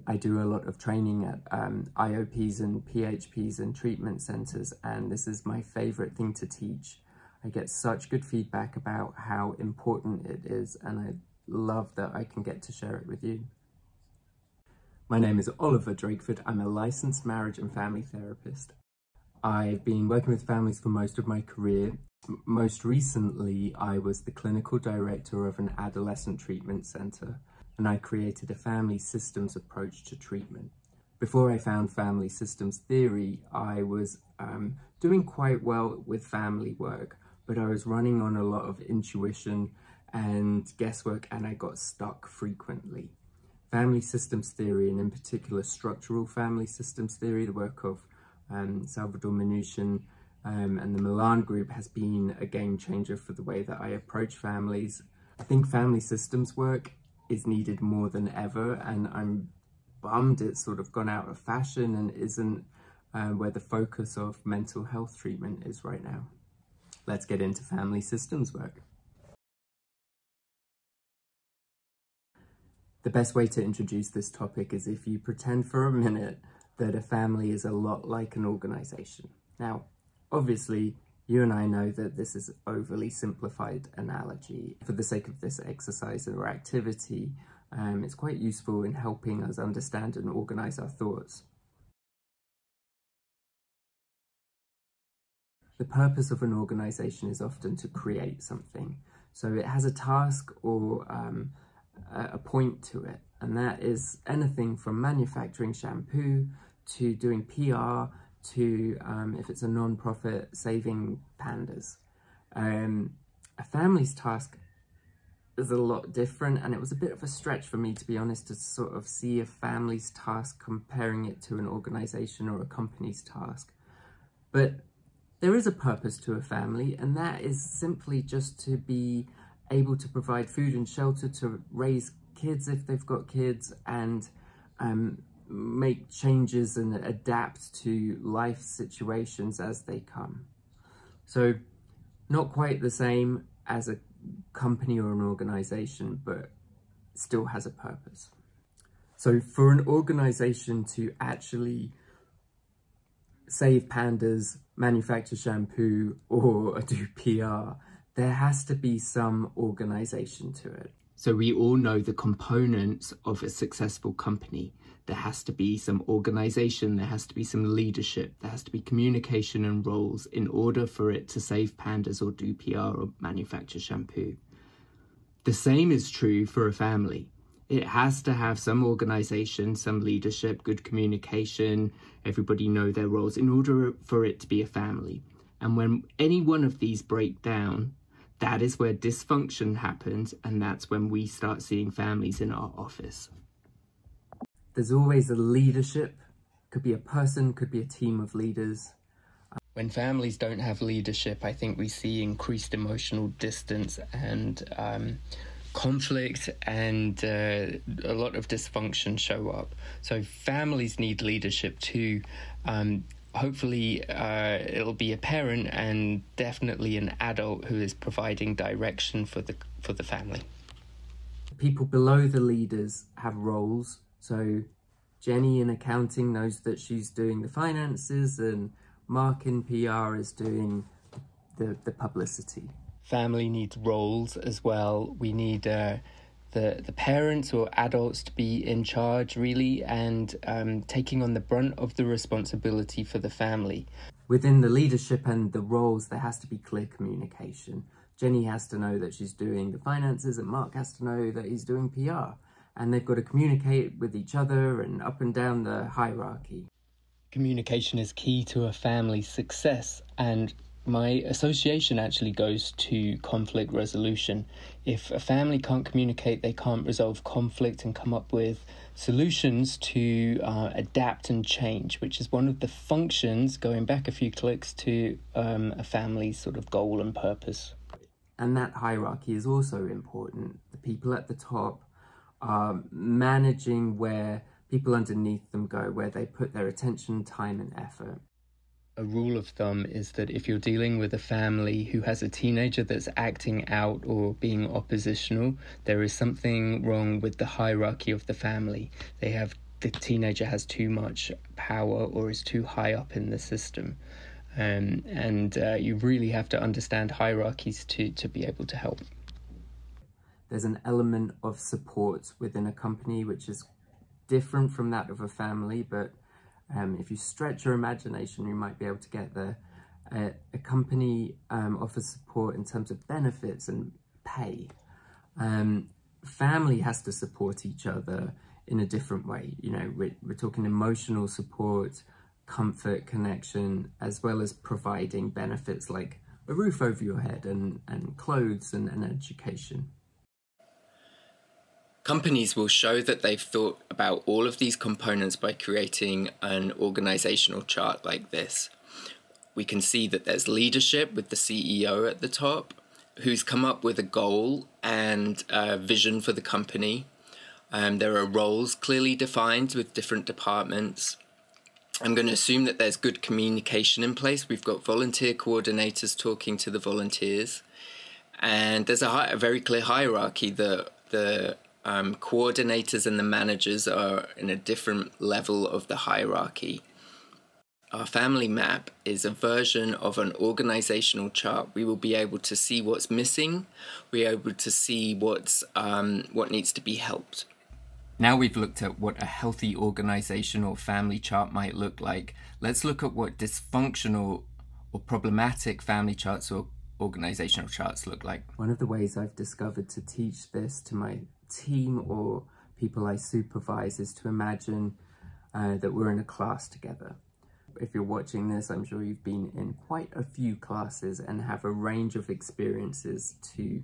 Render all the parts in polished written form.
I do a lot of training at IOPs and PHPs and treatment centres, and this is my favourite thing to teach. I get such good feedback about how important it is, and I love that I can get to share it with you. My name is Oliver Drakeford. I'm a licensed marriage and family therapist. I've been working with families for most of my career. Most recently, I was the clinical director of an adolescent treatment centre, and I created a family systems approach to treatment. Before I found family systems theory, I was doing quite well with family work, but I was running on a lot of intuition and guesswork, and I got stuck frequently. Family systems theory, and in particular structural family systems theory, the work of Salvador Minuchin and the Milan group, has been a game changer for the way that I approach families. I think family systems work is needed more than ever, and I'm bummed it's sort of gone out of fashion and isn't where the focus of mental health treatment is right now. Let's get into family systems work. The best way to introduce this topic is if you pretend for a minute that a family is a lot like an organization. Now, obviously, you and I know that this is an overly simplified analogy. For the sake of this exercise or activity, it's quite useful in helping us understand and organize our thoughts. The purpose of an organization is often to create something. So it has a task or a point to it, and that is anything from manufacturing shampoo to doing PR to, if it's a non-profit, saving pandas. A family's task is a lot different, and it was a bit of a stretch for me, to be honest, to sort of see a family's task comparing it to an organization or a company's task. But there is a purpose to a family, and that is simply just to be able to provide food and shelter, to raise kids if they've got kids, and make changes and adapt to life situations as they come. So not quite the same as a company or an organization, but still has a purpose. So for an organization to actually save pandas, manufacture shampoo, or do PR, there has to be some organization to it. So we all know the components of a successful company. There has to be some organization, there has to be some leadership, there has to be communication and roles in order for it to save pandas or do PR or manufacture shampoo. The same is true for a family. It has to have some organization, some leadership, good communication, everybody know their roles in order for it to be a family. And when any one of these break down, that is where dysfunction happens, and that's when we start seeing families in our office. There's always a leadership. Could be a person, could be a team of leaders. When families don't have leadership, I think we see increased emotional distance and conflict, and a lot of dysfunction show up. So families need leadership too. Hopefully it'll be a parent and definitely an adult who is providing direction for the family. People below the leaders have roles. So Jenny in accounting knows that she's doing the finances, and Mark in PR is doing the publicity. Family needs roles as well. We need the parents or adults to be in charge, really, and taking on the brunt of the responsibility for the family. Within the leadership and the roles, there has to be clear communication. Jenny has to know that she's doing the finances, and Mark has to know that he's doing PR. And they've got to communicate with each other and up and down the hierarchy. Communication is key to a family's success, and my association actually goes to conflict resolution. If a family can't communicate, they can't resolve conflict and come up with solutions to adapt and change, which is one of the functions, going back a few clicks, to a family's sort of goal and purpose. And that hierarchy is also important. The people at the top are managing where people underneath them go, where they put their attention, time and effort. A rule of thumb is that if you're dealing with a family who has a teenager that's acting out or being oppositional, there is something wrong with the hierarchy of the family. They have the teenager has too much power or is too high up in the system. And you really have to understand hierarchies to be able to help. There's an element of support within a company which is different from that of a family, but if you stretch your imagination, you might be able to get there. A company offers support in terms of benefits and pay. Family has to support each other in a different way. You know, we're talking emotional support, comfort, connection, as well as providing benefits like a roof over your head and clothes and education. Companies will show that they've thought about all of these components by creating an organizational chart like this. We can see that there's leadership with the CEO at the top, who's come up with a goal and a vision for the company. There are roles clearly defined with different departments. I'm going to assume that there's good communication in place. We've got volunteer coordinators talking to the volunteers. And there's a very clear hierarchy. The coordinators and the managers are in a different level of the hierarchy. Our family map is a version of an organizational chart. We will be able to see what's missing. We're able to see what needs to be helped. Now we've looked at what a healthy organization or family chart might look like. Let's look at what dysfunctional or problematic family charts or organizational charts look like. One of the ways I've discovered to teach this to my team or people I supervise is to imagine that we're in a class together. If you're watching this, I'm sure you've been in quite a few classes and have a range of experiences to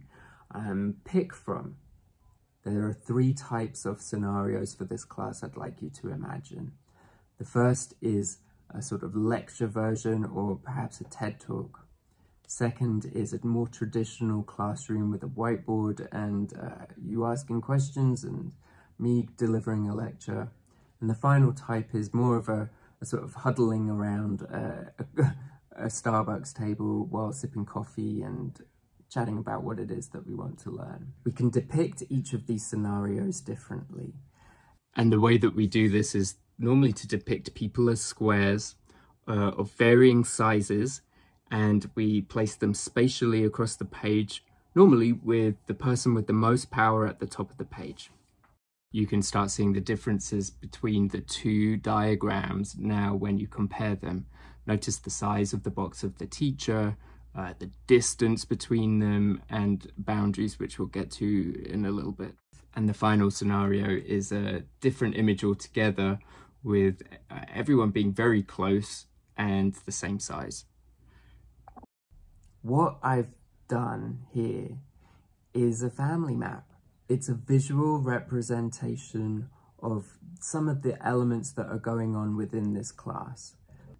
pick from. There are 3 types of scenarios for this class I'd like you to imagine. The first is a sort of lecture version or perhaps a TED Talk. Second is a more traditional classroom with a whiteboard and you asking questions and me delivering a lecture. And the final type is more of a sort of huddling around a Starbucks table while sipping coffee and chatting about what it is that we want to learn. We can depict each of these scenarios differently. And the way that we do this is normally to depict people as squares of varying sizes, and we place them spatially across the page, normally with the person with the most power at the top of the page. You can start seeing the differences between the 2 diagrams now when you compare them. Notice the size of the box of the teacher, the distance between them, and boundaries, which we'll get to in a little bit. And the final scenario is a different image altogether with everyone being very close and the same size. What I've done here is a family map. It's a visual representation of some of the elements that are going on within this class.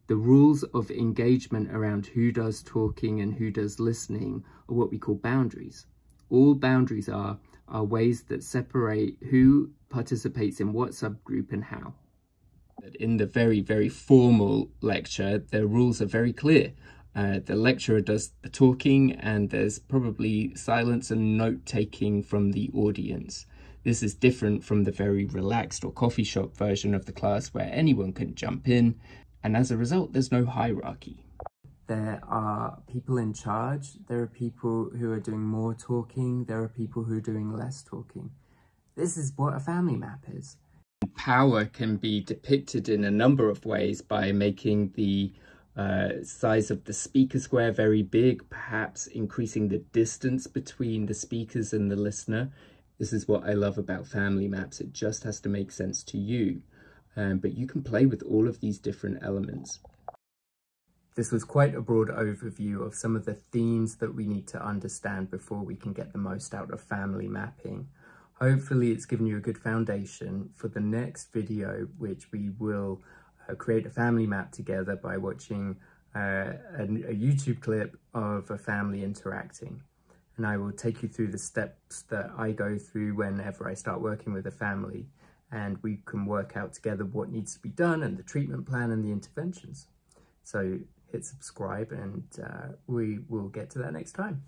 The rules of engagement around who does talking and who does listening are what we call boundaries. All boundaries are ways that separate who participates in what subgroup and how. In the very, very formal lecture, the rules are very clear. The lecturer does the talking and there's probably silence and note-taking from the audience. This is different from the very relaxed or coffee shop version of the class where anyone can jump in, and as a result, there's no hierarchy. There are people in charge, there are people who are doing more talking, there are people who are doing less talking. This is what a family map is. Power can be depicted in a number of ways by making the size of the speaker square very big, perhaps increasing the distance between the speakers and the listener. This is what I love about family maps. It just has to make sense to you. But you can play with all of these different elements. This was quite a broad overview of some of the themes that we need to understand before we can get the most out of family mapping. Hopefully it's given you a good foundation for the next video, which we will create a family map together by watching a YouTube clip of a family interacting. And I will take you through the steps that I go through whenever I start working with a family, and we can work out together what needs to be done and the treatment plan and the interventions. So hit subscribe and we will get to that next time.